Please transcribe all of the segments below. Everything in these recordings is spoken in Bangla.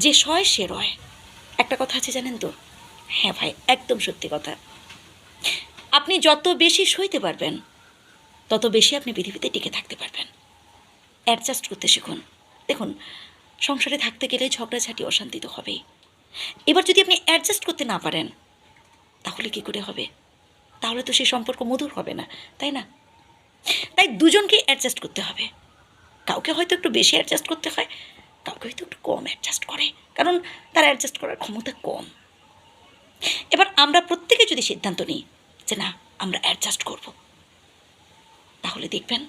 যে সয় সে রয়, একটা কথা আছে জানেন তো? হ্যাঁ ভাই, একদম সত্যি কথা। আপনি যত বেশি সইতে পারবেন তত বেশি আপনি পৃথিবীতে টিকে থাকতে পারবেন। অ্যাডজাস্ট করতে শিখুন। দেখুন, সংসারে থাকতে গেলে ঝগড়াঝাটি অশান্তি তো হবেই। এবার যদি আপনি অ্যাডজাস্ট করতে না পারেন তাহলে কি করে হবে? তাহলে তো সেই সম্পর্ক মধুর হবে না, তাই না? তাই দুজনকে অ্যাডজাস্ট করতে হবে। কাউকে হয়তো একটু বেশি অ্যাডজাস্ট করতে হয়, কাউকে হয়তো একটু কম অ্যাডজাস্ট করে, কারণ তার অ্যাডজাস্ট করার ক্ষমতা কম। এবার আমরা প্রত্যেকে যদি সিদ্ধান্ত নিই যে না, আমরা অ্যাডজাস্ট করব, তাহলে দেখবেন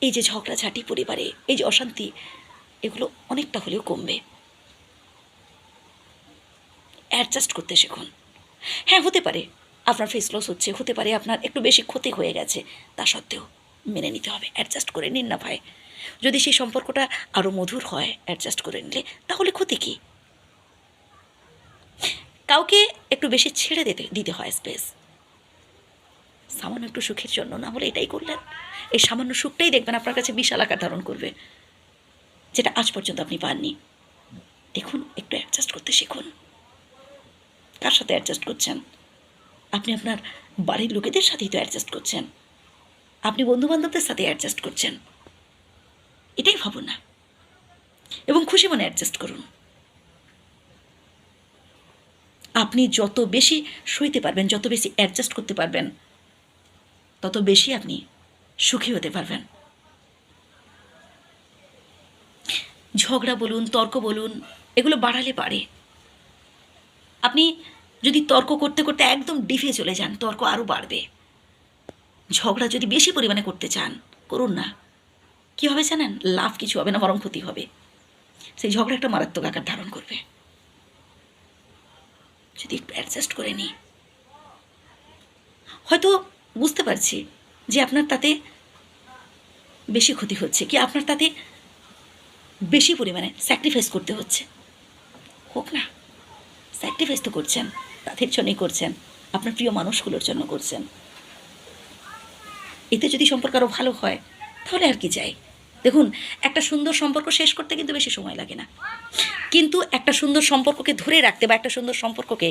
এই যে ঝগড়াঝাটি পরিবারে, এই যে অশান্তি, এগুলো অনেকটা হলেও কমবে। অ্যাডজাস্ট করতে শিখুন। হ্যাঁ, হতে পারে আপনার ফেস লস হচ্ছে, হতে পারে আপনার একটু বেশি ক্ষতি হয়ে গেছে, তা সত্ত্বেও মেনে নিতে হবে। অ্যাডজাস্ট করে নিন না ভাই। যদি সেই সম্পর্কটা আরও মধুর হয় অ্যাডজাস্ট করে নিলে, তাহলে ক্ষতি কী? কাউকে একটু বেশি ছেড়ে দিতে হয় স্পেস, সামান্য একটু সুখের জন্য। না হলে এটাই করলেন, এই সামান্য সুখটাই দেখবেন আপনার কাছে বিশাল আকার ধারণ করবে, যেটা আজ পর্যন্ত আপনি পাননি। দেখুন, একটু অ্যাডজাস্ট করতে শিখুন। কার সাথে অ্যাডজাস্ট করছেন? আপনি আপনার বাড়ির লোকেদের সাথেই তো অ্যাডজাস্ট করছেন, আপনি বন্ধুবান্ধবদের সাথে অ্যাডজাস্ট করছেন। এটাই ভাবুন না, এবং খুশি মনে অ্যাডজাস্ট করুন। আপনি যত বেশি সইতে পারবেন, যত বেশি অ্যাডজাস্ট করতে পারবেন, তত বেশি আপনি সুখী হতে পারবেন। ঝগড়া বলুন, তর্ক বলুন, এগুলো বাড়ালে পারে। আপনি যদি তর্ক করতে করতে একদম ডিফে চলে যান, তর্ক আরও বাড়বে। ঝগড়া যদি বেশি পরিমাণে করতে চান, করুন না। কী হবে জানেন? লাভ কিছু হবে না, বরং ক্ষতি হবে। সেই ঝগড়া একটা মারাত্মক আকার ধারণ করবে। যদি একটু অ্যাডজাস্ট করে নিই, হয়তো বুঝতে পারছি যে আপনার তাতে বেশি ক্ষতি হচ্ছে, কি আপনার তাতে বেশি পরিমাণে স্যাক্রিফাইস করতে হচ্ছে। হোক না, স্যাক্রিফাইস তো করছেন, তাদের জন্যই করছেন, আপনার প্রিয় মানুষগুলোর জন্য করছেন। এতে যদি সম্পর্ক আরও ভালো হয় তাহলে আর কি চাই? দেখুন, একটা সুন্দর সম্পর্ক শেষ করতে কিন্তু বেশি সময় লাগে না, কিন্তু একটা সুন্দর সম্পর্ককে ধরে রাখতে বা একটা সুন্দর সম্পর্ককে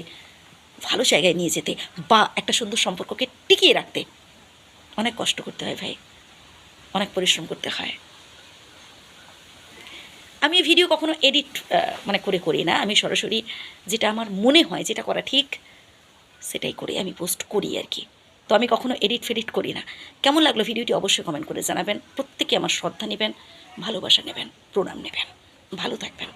ভালো জায়গায় নিয়ে যেতে বা একটা সুন্দর সম্পর্ককে টিকিয়ে রাখতে অনেক কষ্ট করতে হয় ভাই, অনেক পরিশ্রম করতে হয়। আমি ভিডিও কখনো এডিট করে করি না, আমি সরাসরি যেটা আমার মনে হয়, যেটা করা ঠিক সেটাই করে আমি পোস্ট করি আর কি। তো আমি কখনো এডিট ফেডিট করি না। কেমন লাগলো ভিডিওটি অবশ্যই কমেন্ট করে জানাবেন। প্রত্যেকে আমার শ্রদ্ধা নেবেন, ভালোবাসা নেবেন, প্রণাম নেবেন। ভালো থাকবেন।